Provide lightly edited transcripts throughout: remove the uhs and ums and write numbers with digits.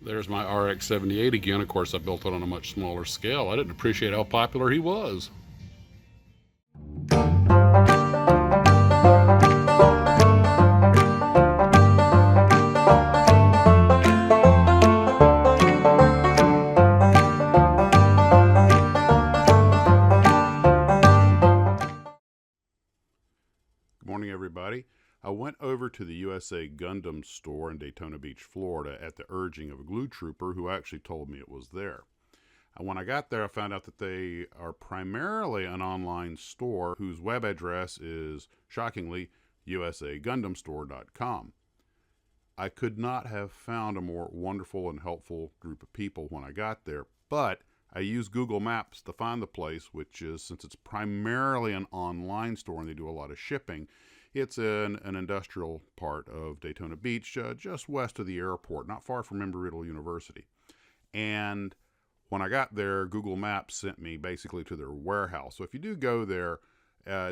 There's my RX-78 again. Of course, I built it on a much smaller scale. I didn't appreciate how popular he was. Good morning, everybody. I went over to the USA Gundam store in Daytona Beach, Florida at the urging of a glue trooper who actually told me it was there. And when I got there, I found out that they are primarily an online store whose web address is, shockingly, usagundamstore.com. I could not have found a more wonderful and helpful group of people when I got there, but I used Google Maps to find the place, which is, since it's primarily an online store and they do a lot of shipping, it's in an industrial part of Daytona Beach, just west of the airport, not far from Embry-Riddle University. And when I got there, Google Maps sent me basically to their warehouse. So if you do go there,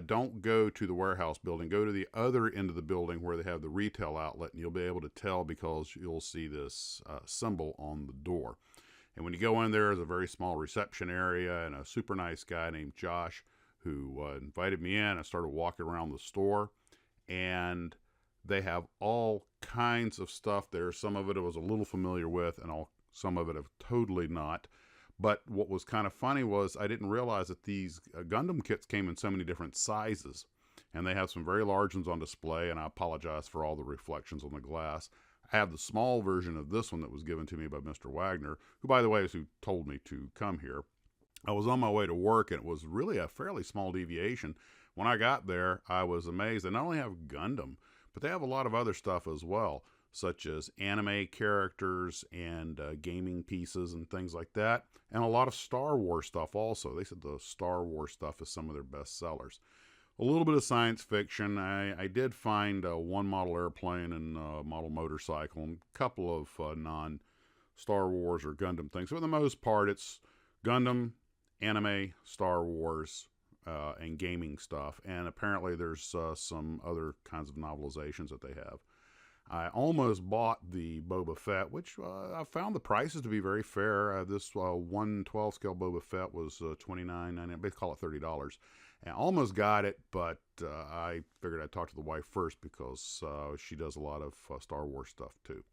don't go to the warehouse building. Go to the other end of the building where they have the retail outlet, and you'll be able to tell because you'll see this symbol on the door. And when you go in, there's a very small reception area and a super nice guy named Josh who invited me in. I started walking around the store, and they have all kinds of stuff there. Some of it I was a little familiar with, and some of it I've totally not. But what was kind of funny was I didn't realize that these Gundam kits came in so many different sizes. And they have some very large ones on display, and I apologize for all the reflections on the glass. I have the small version of this one that was given to me by Mr. Wagner, who, by the way, is who told me to come here. I was on my way to work, and it was really a fairly small deviation. When I got there, I was amazed. They not only have Gundam, but they have a lot of other stuff as well, such as anime characters and gaming pieces and things like that, and a lot of Star Wars stuff also. They said the Star Wars stuff is some of their best sellers. A little bit of science fiction. I did find one model airplane and model motorcycle and a couple of non-Star Wars or Gundam things. For the most part, it's Gundam, anime, Star Wars, and gaming stuff. And apparently there's some other kinds of novelizations that they have. I almost bought the Boba Fett, which I found the prices to be very fair. This 112 scale Boba Fett was $29.99. They call it $30. And I almost got it, but I figured I'd talk to the wife first because she does a lot of Star Wars stuff too.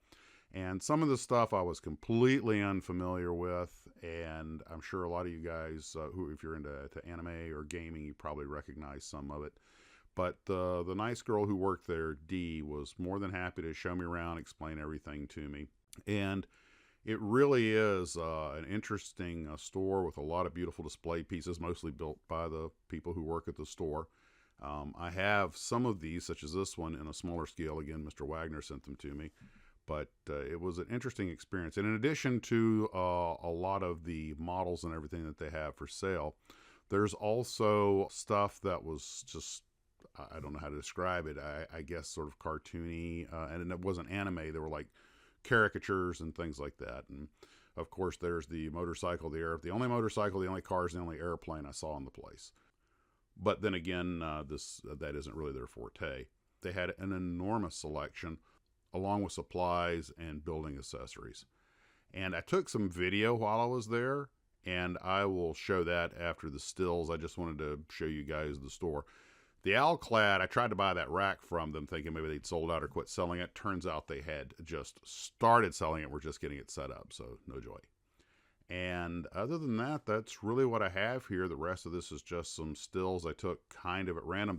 And some of the stuff I was completely unfamiliar with, and I'm sure a lot of you guys, who if you're into anime or gaming, you probably recognize some of it. But the nice girl who worked there, Dee, was more than happy to show me around, explain everything to me. And it really is an interesting store with a lot of beautiful display pieces, mostly built by the people who work at the store. I have some of these, such as this one, in a smaller scale. Again, Mr. Wagner sent them to me. But it was an interesting experience. And in addition to a lot of the models and everything that they have for sale, there's also stuff that was just, I don't know how to describe it, I guess sort of cartoony, and it wasn't anime. They were like caricatures and things like that. And of course there's the motorcycle, the only motorcycle, the only cars, the only airplane I saw in the place. But then again, that isn't really their forte. They had an enormous selection along with supplies and building accessories. And I took some video while I was there, and I will show that after the stills. I just wanted to show you guys the store. The Alclad, I tried to buy that rack from them thinking maybe they'd sold out or quit selling it. Turns out they had just started selling it. We're just getting it set up, so no joy. And other than that, that's really what I have here. The rest of this is just some stills I took kind of at random.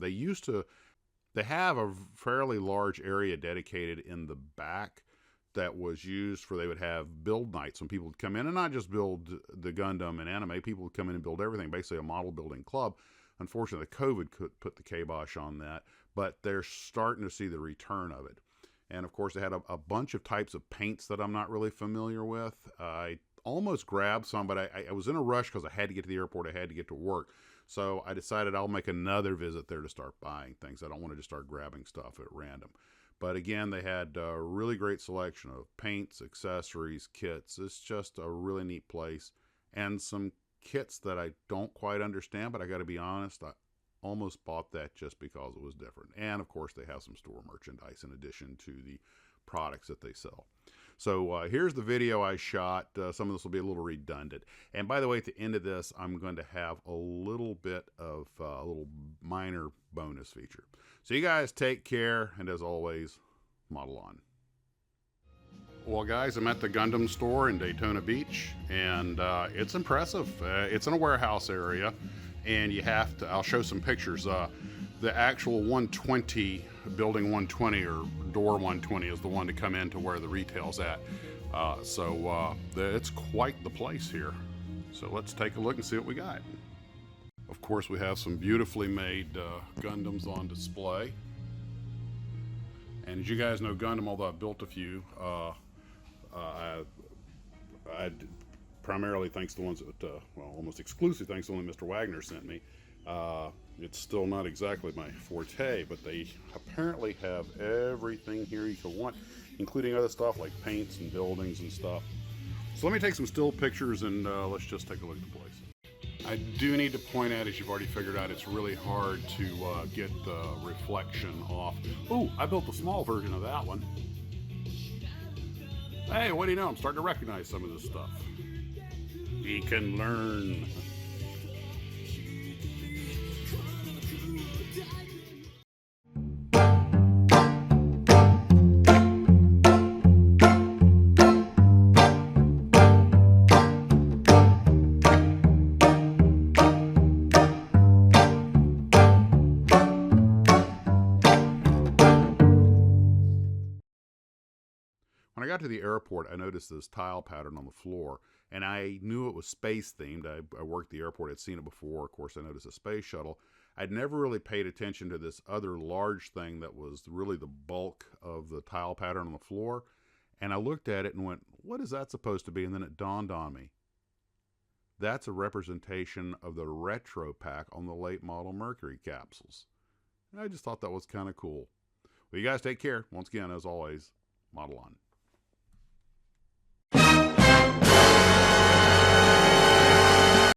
They have a fairly large area dedicated in the back that was used for, they would have build nights when people would come in and not just build the Gundam and anime. People would come in and build everything, basically a model building club. Unfortunately, COVID could put the kibosh on that, but they're starting to see the return of it. And of course, they had a bunch of types of paints that I'm not really familiar with. I almost grabbed some, but I was in a rush because I had to get to the airport. I had to get to work. So I decided I'll make another visit there to start buying things. I don't want to just start grabbing stuff at random. But again, they had a really great selection of paints, accessories, kits. It's just a really neat place. And some kits that I don't quite understand, but I got to be honest, I almost bought that just because it was different. And of course, they have some store merchandise in addition to the products that they sell. So here's the video I shot. Some of this will be a little redundant. And by the way, at the end of this, I'm going to have a little bit of a little minor bonus feature. So you guys take care, and as always, model on. Well, guys, I'm at the Gundam store in Daytona Beach, and it's impressive. It's in a warehouse area, and you have to, I'll show some pictures. The actual 120, building 120 or door 120 is the one to come into where the retail's at. It's quite the place here. So let's take a look and see what we got. Of course, we have some beautifully made Gundams on display. And as you guys know, Gundam, although I've built a few, I primarily thanks to the ones that, well, almost exclusively thanks to the one that Mr. Wagner sent me. It's still not exactly my forte, but they apparently have everything here you can want, including other stuff like paints and buildings and stuff. So let me take some still pictures and let's just take a look at the place. I do need to point out, as you've already figured out, it's really hard to get the reflection off. Ooh, I built the small version of that one. Hey, what do you know? I'm starting to recognize some of this stuff. We can learn. When I got to the airport, I noticed this tile pattern on the floor, and I knew it was space themed. I worked the airport, I'd seen it before. Of course, I noticed a space shuttle. I'd never really paid attention to this other large thing that was really the bulk of the tile pattern on the floor. And I looked at it and went, what is that supposed to be? And then it dawned on me. That's a representation of the retro pack on the late model Mercury capsules. And I just thought that was kind of cool. Well, you guys take care. Once again, as always, model on.